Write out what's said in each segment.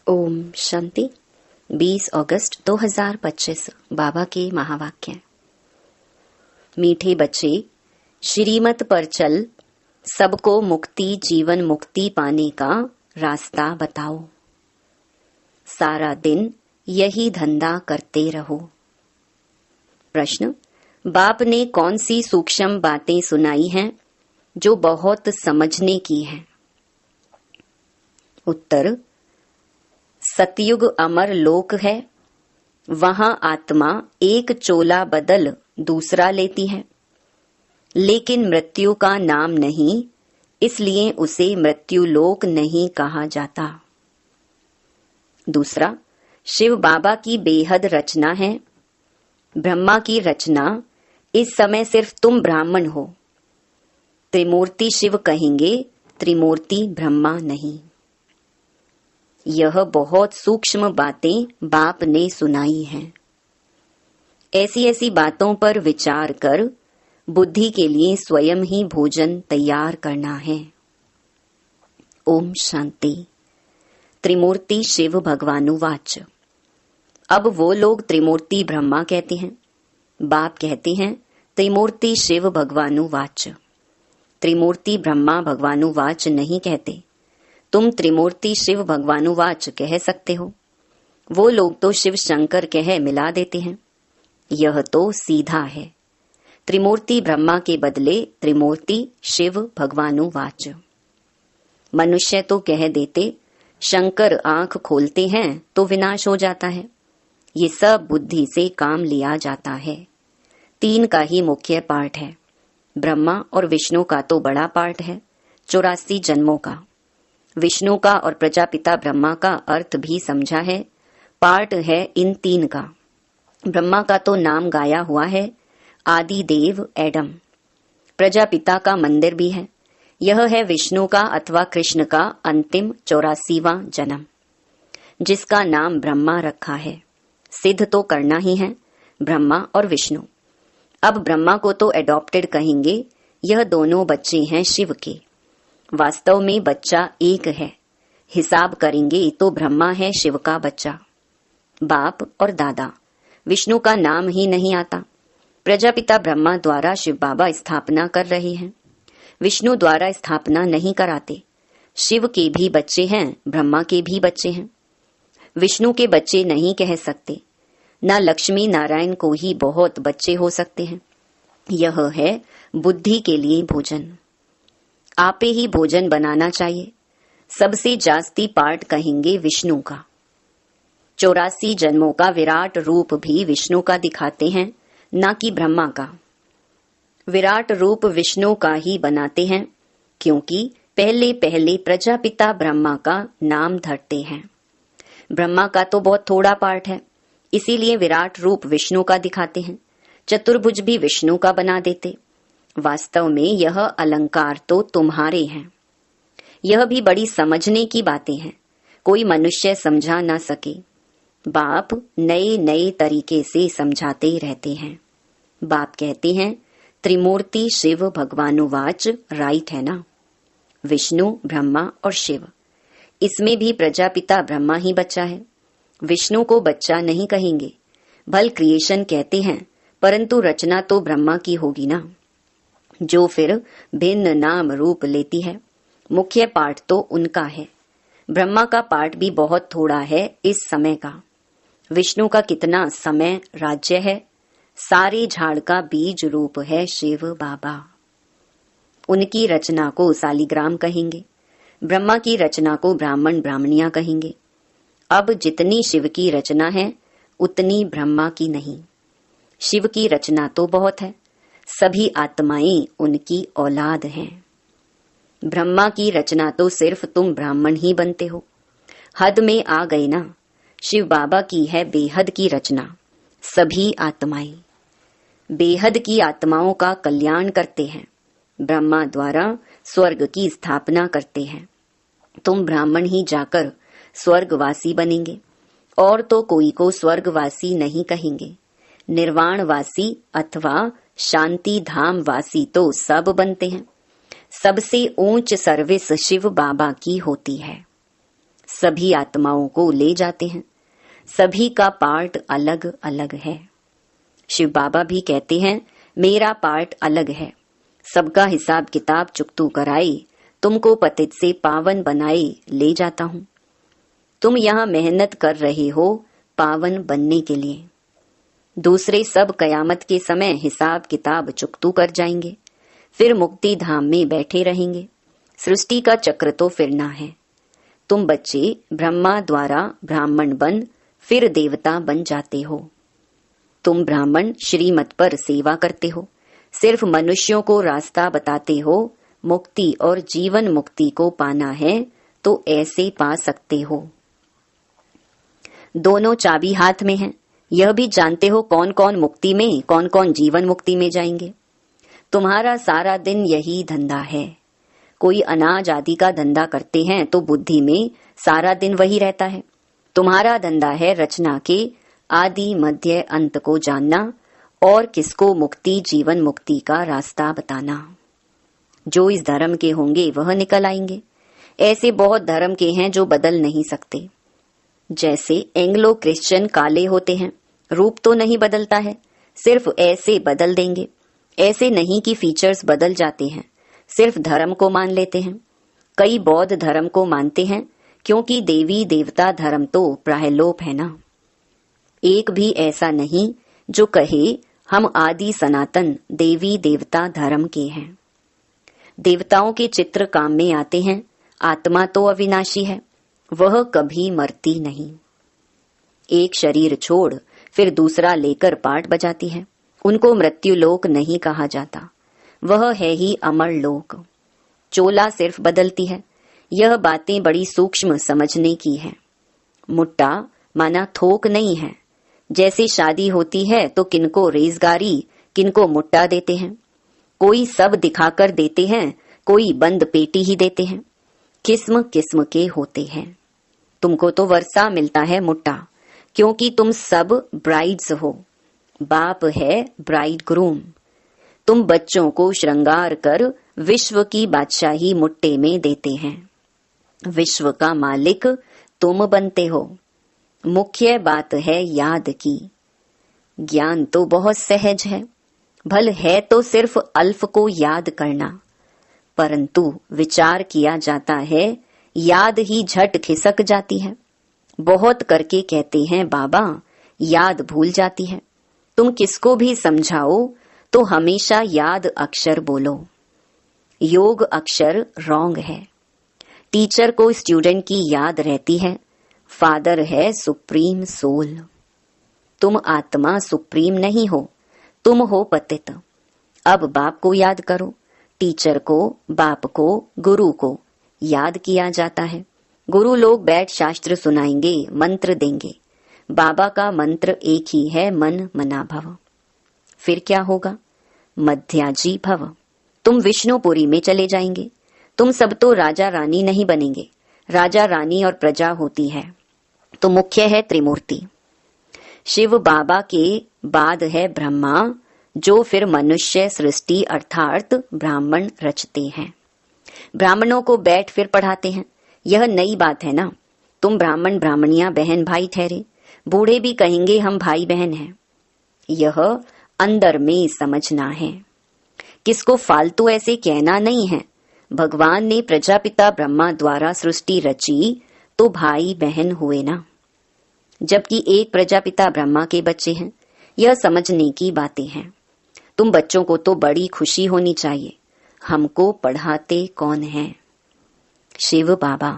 ओम शांति। 20 अगस्त 2025 बाबा के महावाक्य। मीठे बच्चे, श्रीमत पर चल, सबको मुक्ति जीवन मुक्ति पाने का रास्ता बताओ। सारा दिन यही धंधा करते रहो। प्रश्न: बाप ने कौन सी सूक्ष्म बातें सुनाई हैं जो बहुत समझने की हैं? उत्तर: सतयुग अमर लोक है, वहां आत्मा एक चोला बदल दूसरा लेती है, लेकिन मृत्यु का नाम नहीं, इसलिए उसे मृत्यु लोक नहीं कहा जाता। दूसरा, शिव बाबा की बेहद रचना है। ब्रह्मा की रचना, इस समय सिर्फ तुम ब्राह्मण हो। त्रिमूर्ति शिव कहेंगे, त्रिमूर्ति ब्रह्मा नहीं। यह बहुत सूक्ष्म बातें बाप ने सुनाई हैं। ऐसी ऐसी बातों पर विचार कर बुद्धि के लिए स्वयं ही भोजन तैयार करना है। ओम शांति। त्रिमूर्ति शिव भगवानुवाच। अब वो लोग त्रिमूर्ति ब्रह्मा कहते हैं, बाप कहते हैं त्रिमूर्ति शिव भगवानुवाच। त्रिमूर्ति ब्रह्मा भगवानुवाच नहीं कहते। तुम त्रिमूर्ति शिव भगवानुवाच कह सकते हो। वो लोग तो शिव शंकर कह मिला देते हैं। यह तो सीधा है। त्रिमूर्ति ब्रह्मा के बदले त्रिमूर्ति शिव भगवानुवाच। मनुष्य तो कह देते शंकर आंख खोलते हैं तो विनाश हो जाता है। ये सब बुद्धि से काम लिया जाता है। 3 का ही मुख्य पार्ट है। ब्रह्मा और विष्णु का तो बड़ा पार्ट है, 84 जन्मों का। विष्णु का और प्रजापिता ब्रह्मा का अर्थ भी समझा है, पार्ट है इन 3 का। ब्रह्मा का तो नाम गाया हुआ है, आदि देव एडम। प्रजापिता का मंदिर भी है। यह है विष्णु का अथवा कृष्ण का अंतिम 84वां जन्म, जिसका नाम ब्रह्मा रखा है। सिद्ध तो करना ही है, ब्रह्मा और विष्णु। अब ब्रह्मा को तो एडॉप्टेड कहेंगे। यह दोनों बच्चे हैं शिव के। वास्तव में बच्चा एक है। हिसाब करेंगे तो ब्रह्मा है शिव का बच्चा। बाप और दादा। विष्णु का नाम ही नहीं आता। प्रजापिता ब्रह्मा द्वारा शिव बाबा स्थापना कर रहे हैं। विष्णु द्वारा स्थापना नहीं कराते। शिव के भी बच्चे हैं, ब्रह्मा के भी बच्चे हैं। विष्णु के बच्चे नहीं कह सकते। न लक्ष्मी नारायण को ही बहुत बच्चे हो सकते हैं। यह है बुद्धि के लिए भोजन। आपे ही भोजन बनाना चाहिए। सबसे जास्ती पार्ट कहेंगे विष्णु का। 84 जन्मों का विराट रूप भी विष्णु का दिखाते हैं, ना कि ब्रह्मा का। विराट रूप विष्णु का ही बनाते हैं, क्योंकि पहले पहले प्रजापिता ब्रह्मा का नाम धरते हैं। ब्रह्मा का तो बहुत थोड़ा पार्ट है, इसीलिए विराट रूप विष्णु का दिखाते हैं। चतुर्भुज भी विष्णु का बना देते। वास्तव में यह अलंकार तो तुम्हारे हैं। यह भी बड़ी समझने की बातें हैं, कोई मनुष्य समझा ना सके। बाप नए नए तरीके से समझाते रहते हैं। बाप कहते हैं त्रिमूर्ति शिव भगवानुवाच, राइट है ना? विष्णु ब्रह्मा और शिव, इसमें भी प्रजापिता ब्रह्मा ही बच्चा है। विष्णु को बच्चा नहीं कहेंगे। भल क्रिएशन कहते हैं, परंतु रचना तो ब्रह्मा की होगी ना, जो फिर भिन्न नाम रूप लेती है। मुख्य पार्ट तो उनका है। ब्रह्मा का पार्ट भी बहुत थोड़ा है इस समय का। विष्णु का कितना समय राज्य है। सारे झाड़ का बीज रूप है शिव बाबा। उनकी रचना को सालिग्राम कहेंगे। ब्रह्मा की रचना को ब्राह्मण ब्राह्मणियां कहेंगे। अब जितनी शिव की रचना है उतनी ब्रह्मा की नहीं। शिव की रचना तो बहुत है। सभी आत्माएं उनकी औलाद हैं। ब्रह्मा की रचना तो सिर्फ तुम ब्राह्मण ही बनते हो। हद में आ गए ना। शिव बाबा की है बेहद की रचना। सभी आत्माएं बेहद की आत्माओं का कल्याण करते हैं। ब्रह्मा द्वारा स्वर्ग की स्थापना करते हैं। तुम ब्राह्मण ही जाकर स्वर्गवासी बनेंगे, और तो कोई को स्वर्गवासी नहीं कहेंगे। निर्वाणवासी अथवा शांति धाम वासी तो सब बनते हैं। सबसे ऊंच सर्विस शिव बाबा की होती है। सभी आत्माओं को ले जाते हैं। सभी का पार्ट अलग अलग है। शिव बाबा भी कहते हैं, मेरा पार्ट अलग है। सबका हिसाब किताब चुकतू कराई, तुमको पतित से पावन बनाए ले जाता हूँ। तुम यहाँ मेहनत कर रहे हो पावन बनने के लिए। दूसरे सब कयामत के समय हिसाब किताब चुकतू कर जाएंगे, फिर मुक्ति धाम में बैठे रहेंगे। सृष्टि का चक्र तो फिरना है। तुम बच्चे ब्रह्मा द्वारा ब्राह्मण बन फिर देवता बन जाते हो। तुम ब्राह्मण श्रीमत पर सेवा करते हो, सिर्फ मनुष्यों को रास्ता बताते हो। मुक्ति और जीवन मुक्ति को पाना है तो ऐसे पा सकते हो। दोनों चाबी हाथ में है। यह भी जानते हो कौन कौन मुक्ति में, कौन कौन जीवन मुक्ति में जाएंगे। तुम्हारा सारा दिन यही धंधा है। कोई अनाज आदि का धंधा करते हैं तो बुद्धि में सारा दिन वही रहता है। तुम्हारा धंधा है रचना के आदि मध्य अंत को जानना और किसको मुक्ति जीवन मुक्ति का रास्ता बताना। जो इस धर्म के होंगे वह निकल आएंगे। ऐसे बहुत धर्म के हैं जो बदल नहीं सकते। जैसे एंग्लो क्रिश्चियन काले होते हैं, रूप तो नहीं बदलता है, सिर्फ ऐसे बदल देंगे। ऐसे नहीं कि फीचर्स बदल जाते हैं, सिर्फ धर्म को मान लेते हैं। कई बौद्ध धर्म को मानते हैं क्योंकि देवी देवता धर्म तो प्रायलोप है ना। एक भी ऐसा नहीं जो कहे हम आदि सनातन देवी देवता धर्म के हैं। देवताओं के चित्र काम में आते हैं। आत्मा तो अविनाशी है, वह कभी मरती नहीं। एक शरीर छोड़ फिर दूसरा लेकर पाठ बजाती है। उनको मृत्यु लोक नहीं कहा जाता, वह है ही अमर लोक। चोला सिर्फ बदलती है। यह बातें बड़ी सूक्ष्म समझने की है। मुट्टा माना थोक नहीं है। जैसे शादी होती है तो किनको रेजगारी किनको मुट्टा देते हैं। कोई सब दिखाकर देते हैं, कोई बंद पेटी ही देते हैं। किस्म किस्म के होते हैं। तुमको तो वर्षा मिलता है मुट्टा, क्योंकि तुम सब ब्राइड्स हो। बाप है ब्राइड ग्रूम। तुम बच्चों को श्रृंगार कर विश्व की बादशाही मुट्टे में देते हैं। विश्व का मालिक तुम बनते हो। मुख्य बात है याद की। ज्ञान तो बहुत सहज है, भल है तो सिर्फ अल्फ को याद करना, परंतु विचार किया जाता है, याद ही झट खिसक जाती है। बहुत करके कहते हैं बाबा, याद भूल जाती है। तुम किसको भी समझाओ तो हमेशा याद अक्षर बोलो। योग अक्षर रॉन्ग है। टीचर को स्टूडेंट की याद रहती है। फादर है सुप्रीम सोल। तुम आत्मा सुप्रीम नहीं हो, तुम हो पतित। अब बाप को याद करो। टीचर को, बाप को, गुरु को याद किया जाता है। गुरु लोग बैठ शास्त्र सुनाएंगे, मंत्र देंगे। बाबा का मंत्र एक ही है, मन मना भव। फिर क्या होगा? मध्याजी भव। तुम विष्णुपुरी में चले जाएंगे। तुम सब तो राजा रानी नहीं बनेंगे। राजा रानी और प्रजा होती है तो मुख्य है त्रिमूर्ति। शिव बाबा के बाद है ब्रह्मा, जो फिर मनुष्य सृष्टि अर्थात ब्राह्मण रचते हैं। ब्राह्मणों को बैठ फिर पढ़ाते हैं। यह नई बात है ना। तुम ब्राह्मण ब्राह्मणियां बहन भाई ठहरे। बूढ़े भी कहेंगे हम भाई बहन हैं। यह अंदर में समझना है। किसको फालतू ऐसे कहना नहीं है। भगवान ने प्रजापिता ब्रह्मा द्वारा सृष्टि रची तो भाई बहन हुए ना, जबकि एक प्रजापिता ब्रह्मा के बच्चे हैं। यह समझने की बातें हैं। तुम बच्चों को तो बड़ी खुशी होनी चाहिए। हमको पढ़ाते कौन है? शिव बाबा,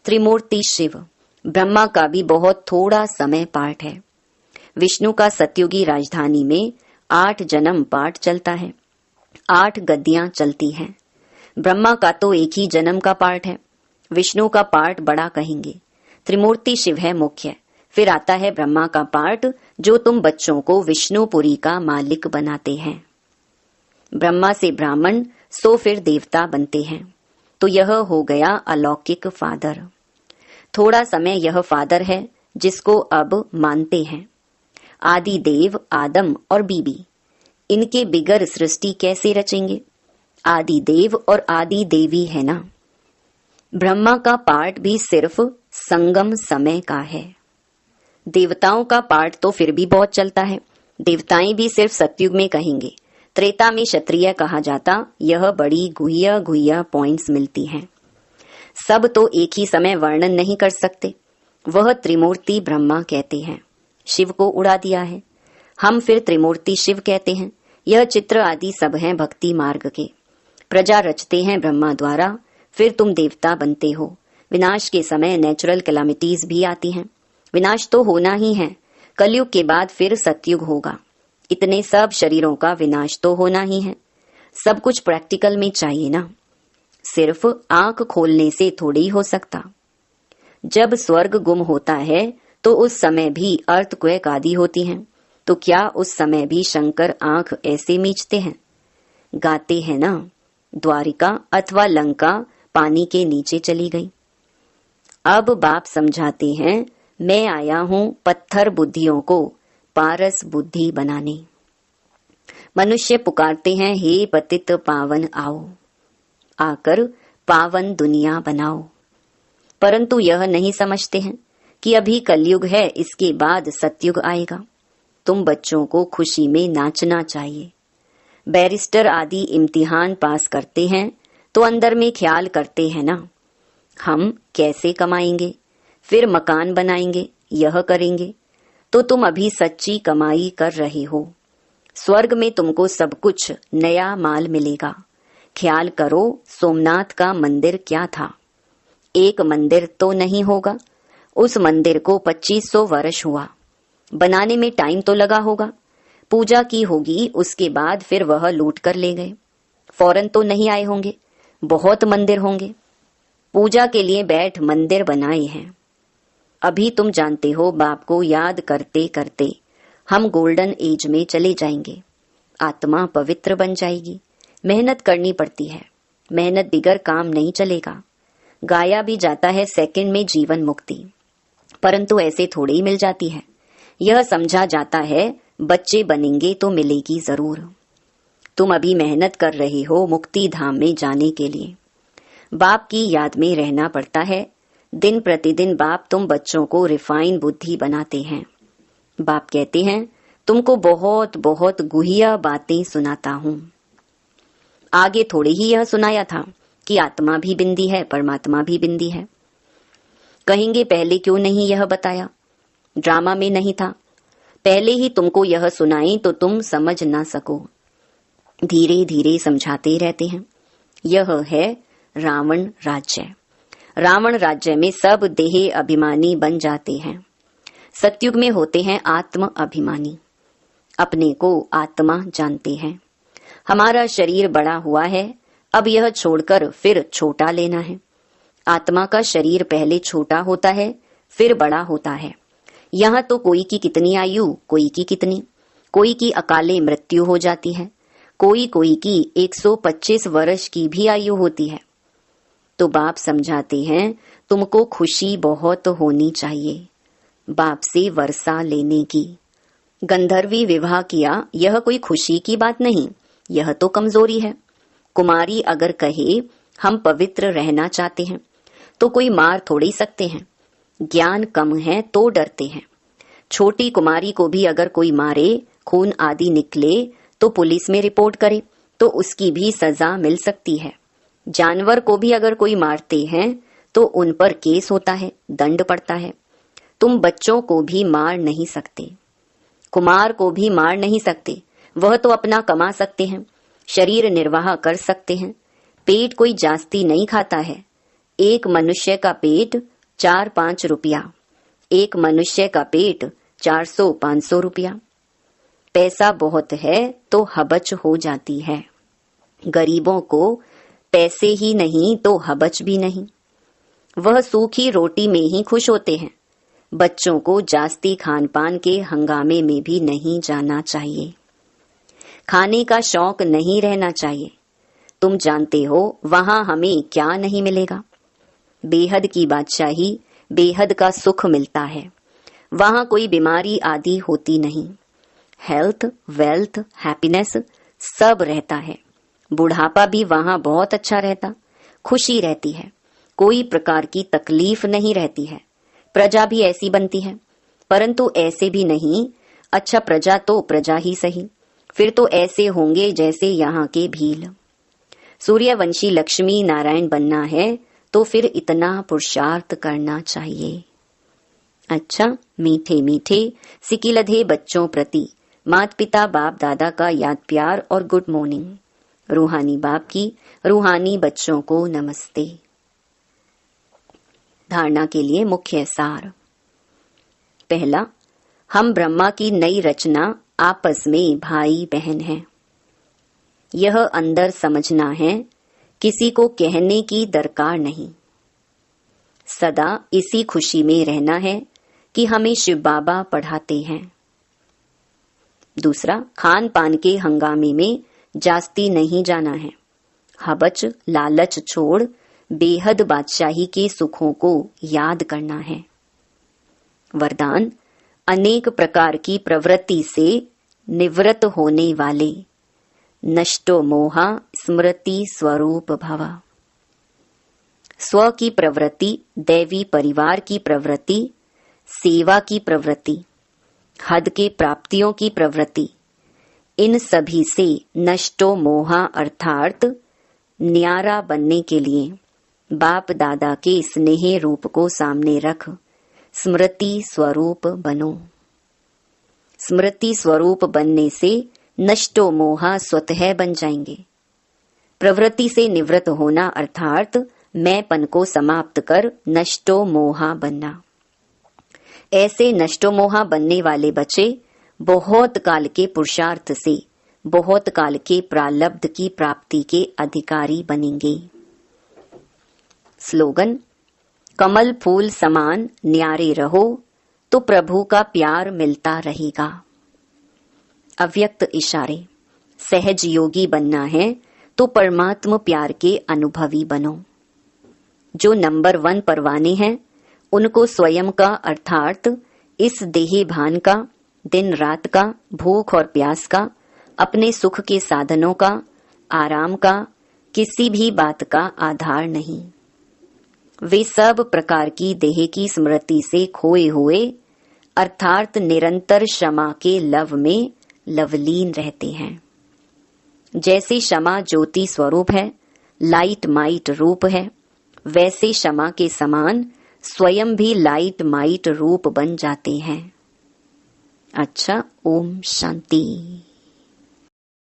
त्रिमूर्ति शिव। ब्रह्मा का भी बहुत थोड़ा समय पाठ है। विष्णु का सतयुगी राजधानी में 8 जन्म पाठ चलता है। 8 गद्दियां चलती हैं। ब्रह्मा का तो एक ही जन्म का पाठ है। विष्णु का पाठ बड़ा कहेंगे। त्रिमूर्ति शिव है मुख्य। फिर आता है ब्रह्मा का पाठ, जो तुम बच्चों को विष्णुपुरी का मालिक बनाते हैं। ब्रह्मा से ब्राह्मण सो फिर देवता बनते हैं। तो यह हो गया अलौकिक फादर। थोड़ा समय यह फादर है जिसको अब मानते हैं। आदि देव आदम और बीबी, इनके बिगर सृष्टि कैसे रचेंगे? आदि देव और आदि देवी है ना। ब्रह्मा का पाठ भी सिर्फ संगम समय का है। देवताओं का पाठ तो फिर भी बहुत चलता है। देवताएं भी सिर्फ सतयुग में कहेंगे। त्रेता में क्षत्रिय कहा जाता, यह बड़ी गुह्य गुह्य पॉइंट्स मिलती हैं। सब तो एक ही समय वर्णन नहीं कर सकते। वह त्रिमूर्ति ब्रह्मा कहते हैं, शिव को उड़ा दिया है। हम फिर त्रिमूर्ति शिव कहते हैं। यह चित्र आदि सब हैं भक्ति मार्ग के। प्रजा रचते हैं ब्रह्मा द्वारा, फिर तुम देवता बनते हो। विनाश के समय नेचुरल कैलामिटीज भी आती हैं। विनाश तो होना ही है। कलयुग के बाद फिर सतयुग होगा। इतने सब शरीरों का विनाश तो होना ही है। सब कुछ प्रैक्टिकल में चाहिए ना, सिर्फ आंख खोलने से थोड़ी हो सकता। जब स्वर्ग गुम होता है तो उस समय भी अर्थक्वेक आदि होती हैं। तो क्या उस समय भी शंकर आंख ऐसे मीचते हैं? गाते हैं ना, द्वारिका अथवा लंका पानी के नीचे चली गई। अब बाप समझाते हैं, मैं आया हूं पत्थर बुद्धियों को पारस बुद्धि बनाने। मनुष्य पुकारते हैं, हे पतित पावन आओ, आकर पावन दुनिया बनाओ। परंतु यह नहीं समझते हैं कि अभी कलयुग है, इसके बाद सतयुग आएगा। तुम बच्चों को खुशी में नाचना चाहिए। बैरिस्टर आदि इम्तिहान पास करते हैं तो अंदर में ख्याल करते हैं ना, हम कैसे कमाएंगे, फिर मकान बनाएंगे, यह करेंगे। तो तुम अभी सच्ची कमाई कर रहे हो। स्वर्ग में तुमको सब कुछ नया माल मिलेगा। ख्याल करो, सोमनाथ का मंदिर क्या था? एक मंदिर तो नहीं होगा। उस मंदिर को 2500 वर्ष हुआ। बनाने में टाइम तो लगा होगा। पूजा की होगी, उसके बाद फिर वह लूट कर ले गए। फौरन तो नहीं आए होंगे, बहुत मंदिर होंगे। पूजा के लिए बैठ मंदिर बनाए हैं। अभी तुम जानते हो, बाप को याद करते करते हम गोल्डन एज में चले जाएंगे। आत्मा पवित्र बन जाएगी। मेहनत करनी पड़ती है। मेहनत बिगर काम नहीं चलेगा। गाया भी जाता है सेकंड में जीवन मुक्ति, परंतु ऐसे थोड़े ही मिल जाती है। यह समझा जाता है बच्चे बनेंगे तो मिलेगी जरूर। तुम अभी मेहनत कर रहे हो मुक्ति धाम में जाने के लिए। बाप की याद में रहना पड़ता है। दिन प्रतिदिन बाप तुम बच्चों को रिफाइन बुद्धि बनाते हैं। बाप कहते हैं, तुमको बहुत बहुत गुह्य बातें सुनाता हूं। आगे थोड़ी ही यह सुनाया था कि आत्मा भी बिंदी है, परमात्मा भी बिंदी है। कहेंगे पहले क्यों नहीं यह बताया? ड्रामा में नहीं था। पहले ही तुमको यह सुनाई तो तुम समझ ना सको। धीरे धीरे समझाते रहते हैं। यह है रावण राज्य। रावण राज्य में सब देह अभिमानी बन जाते हैं। सतयुग में होते हैं आत्म अभिमानी। अपने को आत्मा जानते हैं। हमारा शरीर बड़ा हुआ है, अब यह छोड़कर फिर छोटा लेना है। आत्मा का शरीर पहले छोटा होता है, फिर बड़ा होता है। यहाँ तो कोई की कितनी आयु, कोई की कितनी, कोई की अकाले मृत्यु हो जाती है, कोई कोई की 125 वर्ष की भी आयु होती है। तो बाप समझाते हैं, तुमको खुशी बहुत होनी चाहिए बाप से वर्षा लेने की। गंधर्वी विवाह किया, यह कोई खुशी की बात नहीं, यह तो कमजोरी है। कुमारी अगर कहे हम पवित्र रहना चाहते हैं तो कोई मार थोड़ी सकते हैं। ज्ञान कम है तो डरते हैं। छोटी कुमारी को भी अगर कोई मारे, खून आदि निकले तो पुलिस में रिपोर्ट करे तो उसकी भी सजा मिल सकती है। जानवर को भी अगर कोई मारते हैं तो उन पर केस होता है, दंड पड़ता है। तुम बच्चों को भी मार नहीं सकते, कुमार को भी मार नहीं सकते। वह तो अपना कमा सकते हैं, शरीर निर्वाह कर सकते हैं। पेट कोई जास्ती नहीं खाता है। एक मनुष्य का पेट 4-5 रुपया, एक मनुष्य का पेट 400-500 रुपया। पैसा बहुत है तो हबच हो जाती है। गरीबों को पैसे ही नहीं तो हबच भी नहीं। वह सूखी रोटी में ही खुश होते हैं। बच्चों को जास्ती खान पान के हंगामे में भी नहीं जाना चाहिए। खाने का शौक नहीं रहना चाहिए। तुम जानते हो वहां हमें क्या नहीं मिलेगा। बेहद की बादशाही, बेहद का सुख मिलता है। वहां कोई बीमारी आदि होती नहीं। हेल्थ, वेल्थ, हैप्पीनेस सब रहता है। बुढ़ापा भी वहां बहुत अच्छा रहता, खुशी रहती है। कोई प्रकार की तकलीफ नहीं रहती है। प्रजा भी ऐसी बनती है, परंतु ऐसे भी नहीं। अच्छा, प्रजा तो प्रजा ही सही, फिर तो ऐसे होंगे जैसे यहाँ के भील। सूर्यवंशी लक्ष्मी नारायण बनना है तो फिर इतना पुरुषार्थ करना चाहिए। अच्छा, मीठे मीठे सिकिलधे बच्चों प्रति माता पिता बाप दादा का याद प्यार और गुड मॉर्निंग। रूहानी बाप की रूहानी बच्चों को नमस्ते। धारणा के लिए मुख्य सार। पहला, हम ब्रह्मा की नई रचना आपस में भाई बहन हैं। यह अंदर समझना है, किसी को कहने की दरकार नहीं। सदा इसी खुशी में रहना है कि हमें शिव बाबा पढ़ाते हैं। दूसरा, खान पान के हंगामे में जास्ती नहीं जाना है। हबच लालच छोड़ बेहद बादशाही के सुखों को याद करना है। वरदान, अनेक प्रकार की प्रवृत्ति से निवृत्त होने वाले नष्टो मोहा स्मृति स्वरूप भव। स्व की प्रवृत्ति, दैवी परिवार की प्रवृत्ति, सेवा की प्रवृत्ति, हद के प्राप्तियों की प्रवृत्ति, इन सभी से नष्टो मोहा अर्थात न्यारा बनने के लिए बाप दादा के स्नेह रूप को सामने रख स्मृति स्वरूप बनो। स्मृति स्वरूप बनने से नष्टो मोहा स्वतः बन जाएंगे। प्रवृत्ति से निवृत्त होना अर्थात मैंपन को समाप्त कर नष्टो मोहा बनना। ऐसे नष्टो मोहा बनने वाले बच्चे बहुत काल के पुरुषार्थ से बहुत काल के प्रालब्ध की प्राप्ति के अधिकारी बनेंगे। स्लोगन, कमल फूल समान न्यारे रहो तो प्रभु का प्यार मिलता रहेगा। अव्यक्त इशारे, सहज योगी बनना है तो परमात्मा प्यार के अनुभवी बनो। जो नंबर 1 परवाने हैं उनको स्वयं का अर्थात इस देही भान का, दिन रात का, भूख और प्यास का, अपने सुख के साधनों का, आराम का, किसी भी बात का आधार नहीं। वे सब प्रकार की देह की स्मृति से खोए हुए अर्थात निरंतर क्षमा के लव में लवलीन रहते हैं। जैसे क्षमा ज्योति स्वरूप है, लाइट माइट रूप है, वैसे क्षमा के समान स्वयं भी लाइट माइट रूप बन जाते हैं। अच्छा, ओम शांति।